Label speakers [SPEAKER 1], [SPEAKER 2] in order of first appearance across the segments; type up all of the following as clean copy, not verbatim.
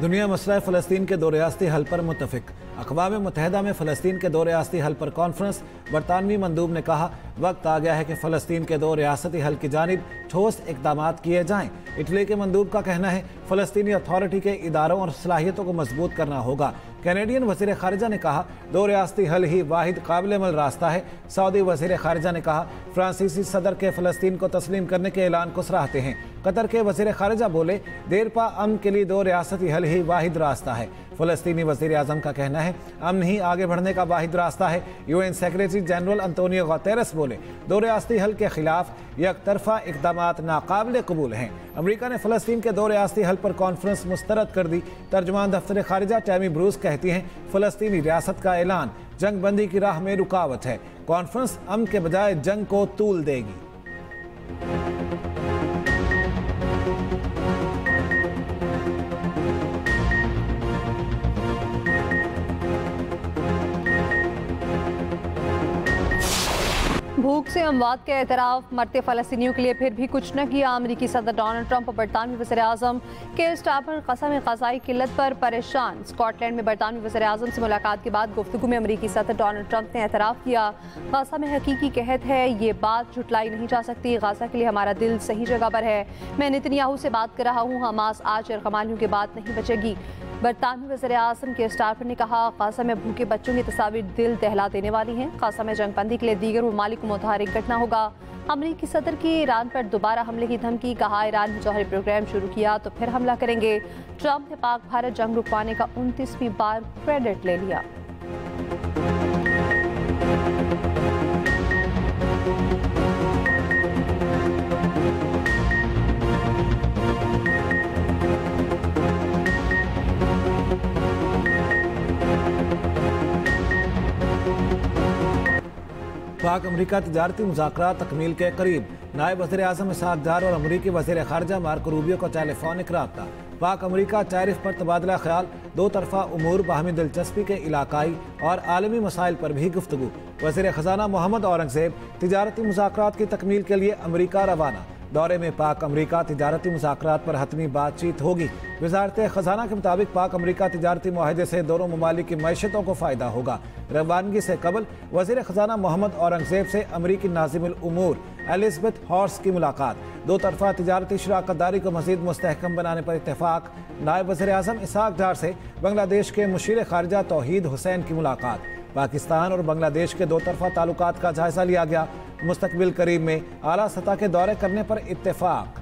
[SPEAKER 1] दुनिया मसला फ़लस्तीन के दो रियासती हल पर मुत्तफ़िक। अक़वाम मुत्तहिदा में फ़लस्तीन के दो रियासती हल पर कॉन्फ्रेंस। बरतानवी मंदूब ने कहा वक्त आ गया है कि फ़लस्तीन के दो रियासती हल की जानिब ठोस इक़दाम किए जाएँ। इटली के मंदूब का कहना है फ़लस्तीनी अथॉरिटी के इदारों और सलाहियतों को मजबूत करना होगा। कैनेडियन वज़ीर ख़ारिजा ने कहा दो रियासती हल ही वाहिद काबिल अमल रास्ता है। सऊदी वज़ीर ख़ारिजा ने कहा फ्रांसीसी सदर के फ़लस्तीन को तस्लीम करने के ऐलान को सराहते हैं। कतर के वज़ीर ख़ारिजा बोले देरपा अमन के लिए दो रियासती हल ही वाहिद रास्ता है। फ़लस्तीनी वज़ीर आज़म का कहना है अमन ही आगे बढ़ने का वाहिद रास्ता है। UN secretary general Antonio Guterres बोले दो रियासती हल के खिलाफ यकतरफा इक़दामात नाकाबिल कबूल हैं। अमरीका ने फ़लस्तीन के दो रियासती हल पर कॉन्फ्रेंस मुस्तरद कर दी। तर्जुमान दफ्तर ख़ारिजा टैमी ब्रूस कहती हैं फ़लस्तीनी रियासत का ऐलान जंग बंदी की राह में रुकावट है। कॉन्फ्रेंस अमन के बजाय जंग को तूल देगी।
[SPEAKER 2] भूख से अमवात के एतराफ़ मरते फ़लस्तीनियों के लिए फिर भी कुछ न किया। अमरीकी सदर डोनाल्ड ट्रंप और बरतानवी वज़ीर आज़म के स्टाफर क़सम ग़ज़ाई किल्लत पर परेशान। स्कॉटलैंड में बरतानवी वज़ीर आज़म से मुलाकात के बाद गुफ्तगू में अमरीकी सदर डोनाल्ड ट्रंप ने एतराफ़ किया गाज़ा में हकीकी कहत है, ये बात झुटलाई नहीं जा सकती। गाज़ा के लिए हमारा दिल सही जगह पर है। मैं नेतन्याहू से बात कर रहा हूँ। हमास आज यरग़मालियों के बाद नहीं बचेगी। बरतानवी वज़ीर आज़म के स्टाफर ने कहा गाज़ा में भूखे बच्चों की तस्वीर दिल दहला देने वाली हैं। गाज़ा में जंगबंदी के लिए दीगर ममालिक को मुतहरिक करना होगा। अमरीकी सदर की ईरान पर दोबारा हमले की धमकी। कहा ईरान ने जौहरी प्रोग्राम शुरू किया तो फिर हमला करेंगे। ट्रंप ने पाक भारत जंग रुकवाने का 29वीं बार क्रेडिट ले लिया।
[SPEAKER 1] पाक अमरीका तजारती मुज़ाकरात तकमील के करीब। नायब वज़ीर आज़म इसहाक़ डार और अमरीकी वज़ीर ख़ारिजा मार्को रूबियो को टेलीफोनिक राब्ता। पाक अमरीका टैरिफ पर तबादला ख्याल, दो तरफ़ा उमूर, बाहमी दिलचस्पी के इलाकाई और आलमी मसाइल पर भी गुफ्तगू। वज़ीर ख़जाना मोहम्मद औरंगज़ेब तिजारती मुज़ाकरात की तकमील के लिए अमरीका रवाना। दौरे में पाक अमरीका तिजारती मुज़ाकरात पर हतमी बातचीत होगी। वज़ारत ख़जाना के मुताबिक पाक अमरीका तिजारती मुआहदे से दोनों ममालिक की मईशतों को फ़ायदा होगा। रवानगी से कबल वज़ीर ख़जाना मोहम्मद औरंगज़ेब से अमरीकी नाज़िमुल उमूर एलिज़ाबेथ हॉर्स की मुलाकात। दो तरफ़ा तिजारती शराकतदारी को मज़ीद मुस्तहकम बनाने पर इत्तेफाक। नायब वज़ीर आज़म इसहाक़ डार से बांग्लादेश के मुशीर ख़ारिजा तौहीद हुसैन की मुलाकात। पाकिस्तान और बांग्लादेश के दो तरफ़ा ताल्लुकात का जायज़ा लिया गया। मुस्तकबिल करीब में आला सतह के दौरे करने पर इत्तेफाक।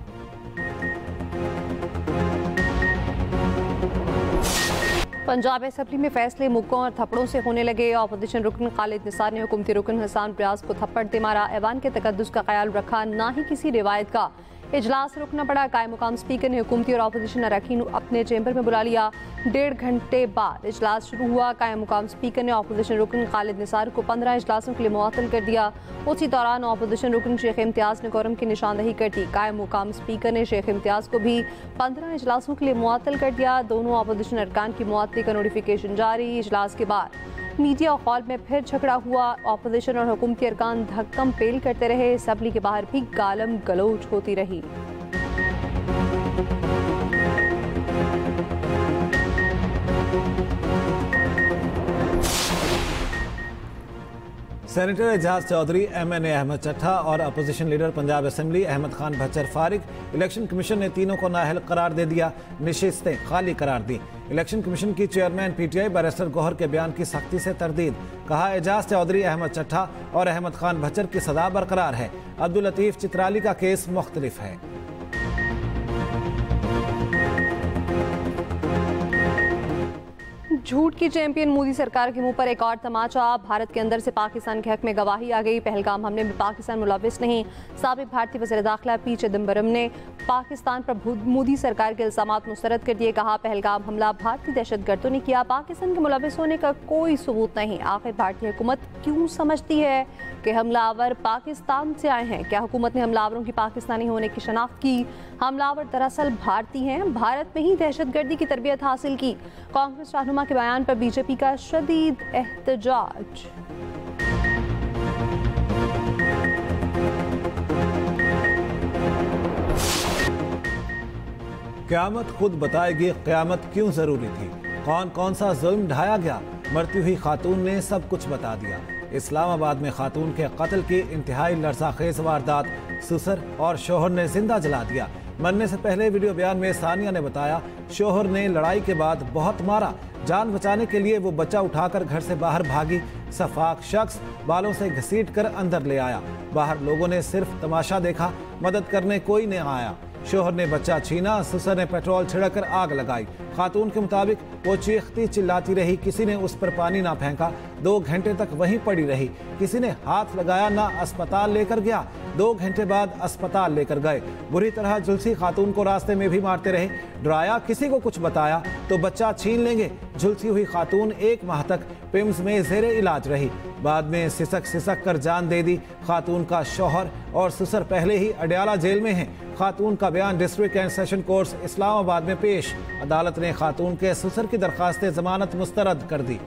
[SPEAKER 2] पंजाब असेंबली में फैसले मुक्कों और थप्पड़ों से होने लगे। अपोजिशन रुकन खालिद निसार ने हुकूमती रुकन हसन रियाज को थप्पड़ दे मारा। ऐवान के तकद्दुस का ख्याल रखा, ना ही किसी रिवायत का। इजलास रुकना पड़ा। कायम मुकाम स्पीकर ने हुकूमती और अपोजिशन अरकान अपने चैम्बर में बुला लिया। 1.5 घंटे बाद इजलास शुरू हुआ। कायम मुकाम स्पीकर ने अपोजिशन रुकन खालिद निसार को 15 इजलासों के लिए मुअत्तल कर दिया। उसी दौरान अपोजिशन रुकन शेख इम्तियाज़ ने कोरम की निशानदही कर दी। कायम मुकाम स्पीकर ने शेख इम्तियाज़ को भी 15 इजलासों के लिए मुअत्तल कर दिया। दोनों अपोजिशन अरकान की मुअत्तली का नोटिफिकेशन जारी। इजलास के बाद मीडिया हॉल में फिर झगड़ा हुआ। अपोजिशन और हुकूमती अरकान धक्कम पेल करते रहे। असेंबली के बाहर भी गालम गलोच होती रही।
[SPEAKER 1] सेनेटर एजाज चौधरी, MNA अहमद चट्ठा और opposition leader Punjab assembly Ahmad Khan Bhachar फारिग। इलेक्शन कमीशन ने तीनों को नाअहल करार दे दिया। नशिस्तें खाली करार दी। इलेक्शन कमीशन की चेयरमैन PTI बैरिस्टर गौहर के बयान की सख्ती से तरदीद। कहा एजाज चौधरी, अहमद चट्ठा और अहमद खान भच्चर की सदा बरकरार है। अब्दुल लतीफ चित्राली का केस मुख्तलिफ है।
[SPEAKER 2] झूठ की चैंपियन मोदी सरकार के मुंह पर एक और तमाचा। भारत के अंदर से पाकिस्तान के हक में गवाही आ गई। पहलगाम हमले में पाकिस्तान मुलविस नहीं। साबिक भारतीय वज़ीर दाखिला P चिदम्बरम ने पाकिस्तान पर मोदी सरकार के इल्ज़ामात मुस्तरद कर दिए। कहा पहलगाम हमला भारतीय दहशतगर्दों ने किया, पाकिस्तान के मुलविस होने का कोई सबूत नहीं। आखिर भारतीय हुकूमत क्यों समझती है कि हमलावर पाकिस्तान से आए हैं? क्या हुकूमत ने हमलावरों की पाकिस्तानी होने की शनाख्त की? हमलावर दरअसल भारतीय हैं। भारत में ही दहशतगर्दी की तरबियत हासिल की। कांग्रेस रहनुमा के बयान पर बीजेपी का शदीद एहतजाज।
[SPEAKER 1] क़यामत खुद बताएगी क़यामत क्यों ज़रूरी थी, कौन कौन सा जुल्म ढाया गया। मरती हुई खातून ने सब कुछ बता दिया। इस्लामाबाद में खातून के कत्ल की इंतहाई लर्ज़ाखेज़ वारदात, ससुर और शोहर ने जिंदा जला दिया। मरने से पहले वीडियो बयान में सानिया ने बताया, शोहर ने लड़ाई के बाद बहुत मारा, जान बचाने के लिए वो बच्चा उठाकर घर से बाहर भागी। सफाक शख्स बालों से घसीट कर अंदर ले आया। बाहर लोगों ने सिर्फ तमाशा देखा, मदद करने कोई नहीं आया। शोहर ने बच्चा छीना, ससुर ने पेट्रोल छिड़कर आग लगाई। खातून के मुताबिक वो चीखती चिल्लाती रही, किसी ने उस पर पानी ना फेंका, 2 घंटे तक वहीं पड़ी रही। किसी ने हाथ लगाया ना अस्पताल लेकर गया। 2 घंटे बाद अस्पताल लेकर गए। बुरी तरह झुलसी खातून को रास्ते में भी मारते रहे। डराया, किसी को कुछ बताया तो बच्चा छीन लेंगे। झुलसी हुई खातून 1 माह तक पिम्स में ज़ेरे इलाज रही। बाद में सिसक कर जान दे दी। खातून का शौहर और ससुर पहले ही अडयाला जेल में हैं। खातून का बयान district and session court Islamabad में पेश। अदालत ने खातून के ससुर की दरखास्त जमानत मुस्तरद कर दी।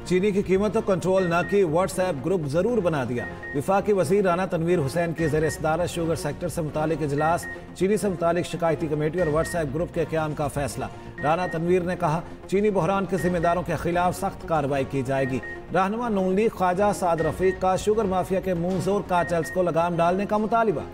[SPEAKER 1] चीनी की कीमत कंट्रोल न की, व्हाट्सएप ग्रुप जरूर बना दिया। विफाकी वजीर राना तनवीर हुसैन की ज़ेर सदारत शुगर सेक्टर से मुतालिक इजलास, चीनी से मुतालिक शिकायती कमेटी और व्हाट्सएप ग्रुप के क़याम का फैसला। राना तनवीर ने कहा, चीनी बहरान के जिम्मेदारों के खिलाफ सख्त कार्रवाई की जाएगी। रहनुमा नून लीग ख्वाजा साद रफीक का शुगर माफिया के मुंह जोर कार्टेल्स को लगाम डालने का मुतालिबा।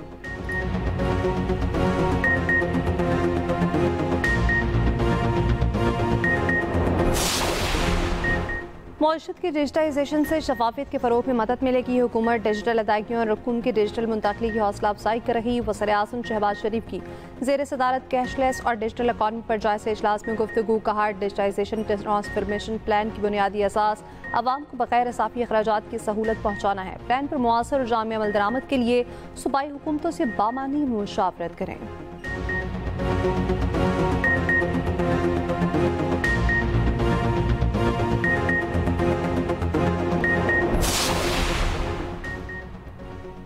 [SPEAKER 2] मईशत की डिजिटाइजेशन से शफाफियत के फ़रोग में मदद मिलेगी। हुकूमत डिजिटल अदायगियों और रकूम की डिजिटल मुंतकली की हौसला अफजाई कर रही। वज़ीर-ए-आज़म शहबाज शरीफ की ज़ेर सदारत कैशलेस और डिजिटल इकॉनमी पर जायज़ा इजलास में गुफ्तगू। कहा, डिजिटाइजेशन ट्रांसफॉर्मेशन प्लान की बुनियादी असास आवाम को बगैर इज़ाफ़ी अखराजात की सहूलत पहुँचाना है। प्लान पर मुआसर और जामी अमल दरामद के लिए सूबाई हुकूमतों से बामानी मुशावरत करें।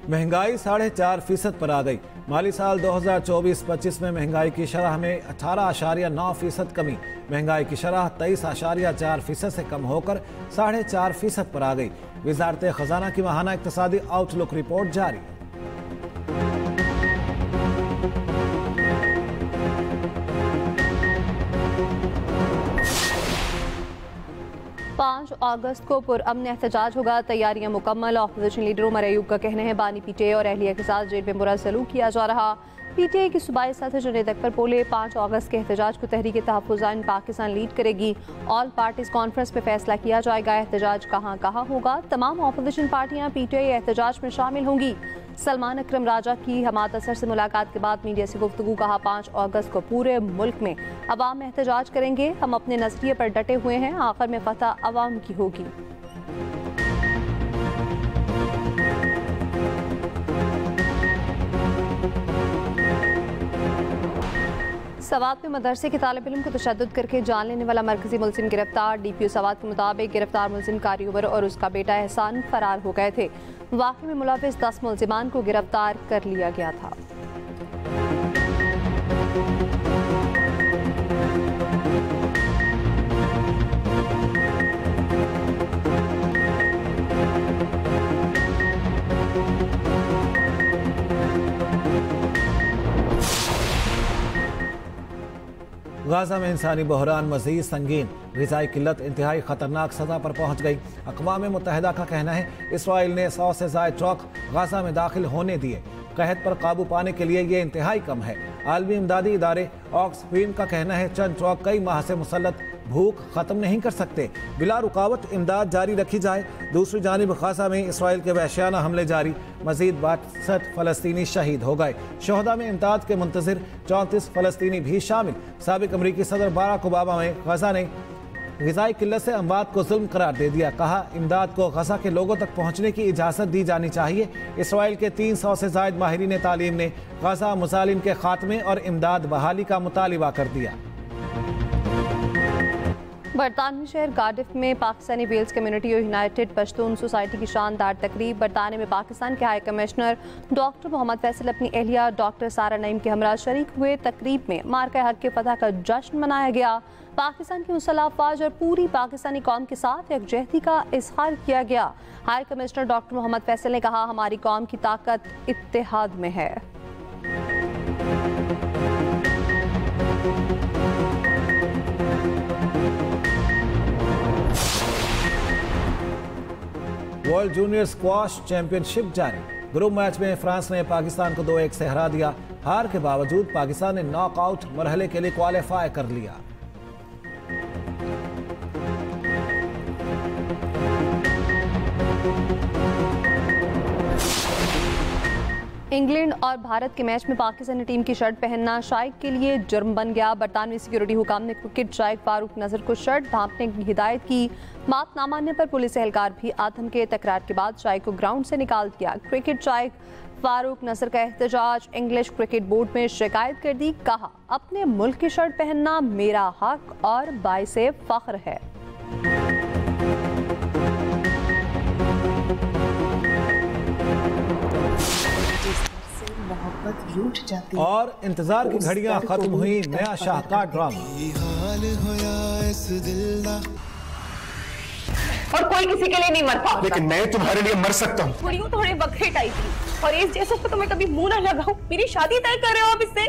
[SPEAKER 1] महंगाई 4.5% पर आ गई। माली साल 2024-25 में महंगाई की शरह में 18.9% कमी। महंगाई की शरह 23.4% से कम होकर 4.5% पर आ गई। वजारत खजाना की माहाना इक्तसादी आउटलुक रिपोर्ट जारी।
[SPEAKER 2] 5 अगस्त को पुरअमन एहतजाज होगा, तैयारियां मुकम्मल। अपोजिशन लीडर उमर अयूब का कहना है, बानी पीटीआई और अहलिया के साथ जेल में बुरा सलूक किया जा रहा। पीटीआई की सूबाई सदर जुनैद अकबर बोले, 5 अगस्त के एहतजाज को तहरीक तहफ़्फ़ुज़ पाकिस्तान लीड करेगी। ऑल पार्टीज कॉन्फ्रेंस पे फैसला किया जाएगा। एहतजाज कहाँ कहाँ होगा, तमाम अपोजिशन पार्टियां पीटीआई एहतजाज में शामिल होंगी। सलमान अकरम राजा की हमाद असर से मुलाकात के बाद मीडिया से गुफ्तगू। कहा, 5 अगस्त को पूरे मुल्क में अवाम एहतजाज करेंगे। हम अपने नजरिए पर डटे हुए हैं, आखिर में फतह अवाम की होगी। सवात में मदरसे के तालिब इल्म को तशद्दुद करके जान लेने वाला मरकजी मुलजिम गिरफ्तार। डीपीओ सवात के मुताबिक गिरफ्तार मुलजिम कारी उमर और उसका बेटा एहसान फरार हो गए थे। वाक़े में मुलविस 10 मुलजिमान को गिरफ्तार कर लिया गया था।
[SPEAKER 1] गाजा में इंसानी बहरान मज़ीद संगीन, ग़िज़ाई किल्लत इंतहाई ख़तरनाक सतह पर पहुँच गई। अक़वाम मुत्तहिदा का कहना है, इसराइल ने 100 से ज़ायद ट्रक गाजा में दाखिल होने दिए। कहत पर काबू पाने के लिए ये इंतहाई कम है। आलमी इमदादी इदारे ऑक्सफैम का कहना है, चंद ट्रक कई माह से मुसल्लत भूख ख़त्म नहीं कर सकते। बिला रुकावट इमदाद जारी रखी जाए। दूसरी जानिब गाजा में इसराइल के वहशियाना हमले जारी। मजीद 62 फ़लस्तीनी शहीद हो गए। शहदा में इमदाद के मुंतज़िर 34 फ़लस्तीनी भी शामिल। साबिक़ अमरीकी सदर बराक ओबामा में गाजा ने ग़िज़ाई किल्लत से अमवात को जुल्म करार दे दिया। कहा, इमदाद को गाजा के लोगों तक पहुँचने की इजाज़त दी जानी चाहिए। इसराइल के 300 से ज़ायद माहिरीन तालीम ने गाजा मुजालिम के खात्मे और इमदाद बहाली का मुतालिबा कर दिया।
[SPEAKER 2] बरतानवी शहर कार्डिफ में पाकिस्तानी वेल्स कम्युनिटी और यूनाइटेड पश्तून सोसाइटी की शानदार तकरीब। बरतानिया में पाकिस्तान के high commissioner doctor Mohammad Faisal अपनी एहलिया डॉक्टर सारा नईम के हमरा शरीक हुए। तकरीब में मार्का हक के फतह का जश्न मनाया गया। पाकिस्तान की मुसल्लह अफवाज और पूरी पाकिस्तानी कौम के साथ यकजहती का इजहार किया गया। High commissioner doctor Mohammad Faisal ने कहा, हमारी कौम की ताकत इत्तेहाद में है।
[SPEAKER 1] वर्ल्ड जूनियर स्क्वाश चैंपियनशिप जारी। ग्रुप मैच में फ्रांस ने पाकिस्तान को 2-1 से हरा दिया। हार के बावजूद पाकिस्तान ने नॉकआउट मरहले के लिए क्वालिफाई कर लिया।
[SPEAKER 2] इंग्लैंड और भारत के मैच में पाकिस्तानी टीम की शर्ट पहनना शाइक के लिए जुर्म बन गया। बरतानवी सिक्योरिटी हुकाम ने क्रिकेट शाइक फारूक नजर को शर्ट भांपने की हिदायत की। बात ना मानने पर पुलिस एहलकार भी आधम के तकरार के बाद शाइक को ग्राउंड से निकाल दिया। क्रिकेट शाइक फारूक नजर का एहतजाज इंग्लिश क्रिकेट बोर्ड में शिकायत कर दी। कहा, अपने मुल्क की शर्ट पहनना मेरा हक और बाइसे फख्र है।
[SPEAKER 3] रूठ जाती
[SPEAKER 1] और इंतजार की घड़ियां खत्म हुई। नया शाहकार ड्रामा।
[SPEAKER 4] और कोई किसी के लिए नहीं मरता,
[SPEAKER 5] लेकिन मैं तुम्हारे लिए मर सकता हूँ।
[SPEAKER 4] थोड़ी थोड़े बकरे टाइप की, और इस जैसे तो मैं कभी मुंह ना लगाऊं। मेरी शादी तय कर रहे हो आप इससे?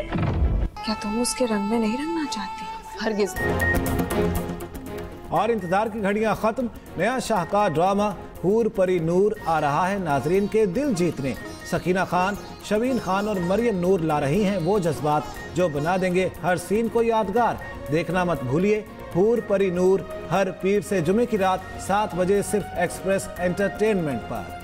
[SPEAKER 3] क्या तुम उसके रंग में नहीं रंगना चाहती?
[SPEAKER 4] हरगिज।
[SPEAKER 1] और इंतजार की घड़ियां खत्म। नया शाहकार ड्रामा हूर परी नूर आ रहा है नाजरीन के दिल जीतने। सकीना खान, शबीन खान और मरियम नूर ला रही हैं वो जज्बात जो बना देंगे हर सीन को यादगार। देखना मत भूलिए हूर परी नूर हर पीर से जुमे की रात 7 बजे सिर्फ एक्सप्रेस एंटरटेनमेंट पर।